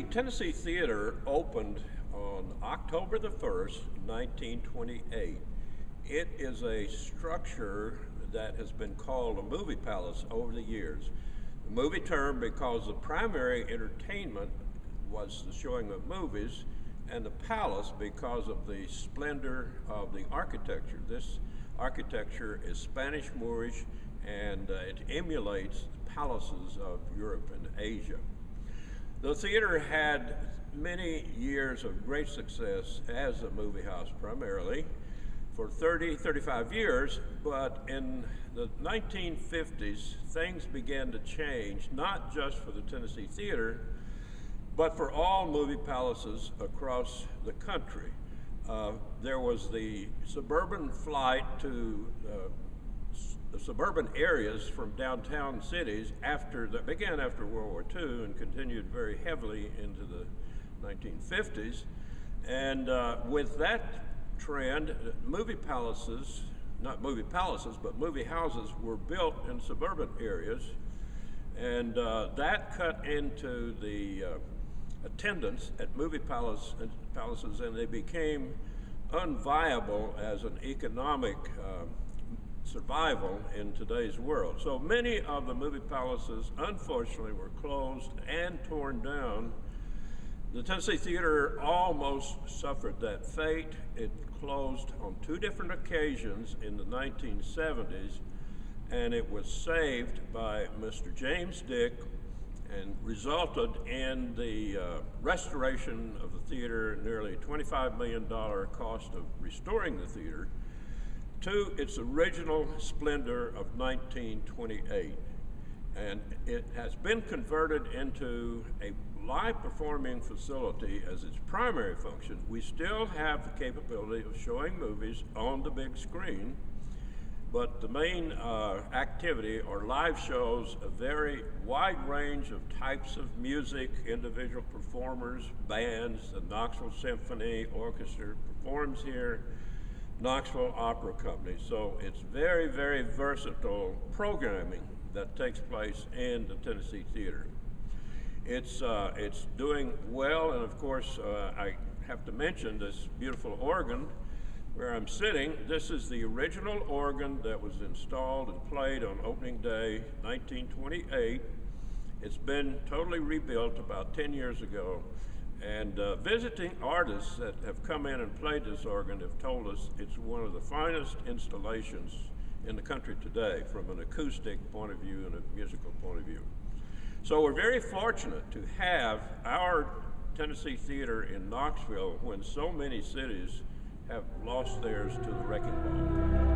Tennessee Theater opened on October the 1st, 1928. It is a structure that has been called a movie palace over the years. The movie term because the primary entertainment was the showing of movies, and the palace because of the splendor of the architecture. This architecture is Spanish Moorish, and it emulates the palaces of Europe and Asia. The theater had many years of great success as a movie house primarily for 35 years, but in the 1950s, things began to change, not just for the Tennessee Theater, but for all movie palaces across the country. There was the suburban flight to the suburban areas from downtown cities that began after World War II and continued very heavily into the 1950s. And with that trend, movie palaces, not movie palaces, but movie houses were built in suburban areas. And that cut into the attendance at movie palaces, and they became unviable as an economic survival in today's world. So many of the movie palaces, unfortunately, were closed and torn down. The Tennessee Theater almost suffered that fate. It closed on 2 different occasions in the 1970s, and it was saved by Mr. James Dick and resulted in the restoration of the theater, nearly $25 million cost of restoring the theater to its original splendor of 1928. And it has been converted into a live performing facility as its primary function. We still have the capability of showing movies on the big screen, but the main activity are live shows, a very wide range of types of music, individual performers, bands. The Knoxville Symphony Orchestra performs here, Knoxville Opera Company. So it's very, very versatile programming that takes place in the Tennessee Theater. It's doing well, and of course I have to mention this beautiful organ where I'm sitting. This is the original organ that was installed and played on opening day 1928. It's been totally rebuilt about 10 years ago, and visiting artists that have come in and played this organ have told us it's one of the finest installations in the country today from an acoustic point of view and a musical point of view. So we're very fortunate to have our Tennessee Theater in Knoxville when so many cities have lost theirs to the wrecking ball.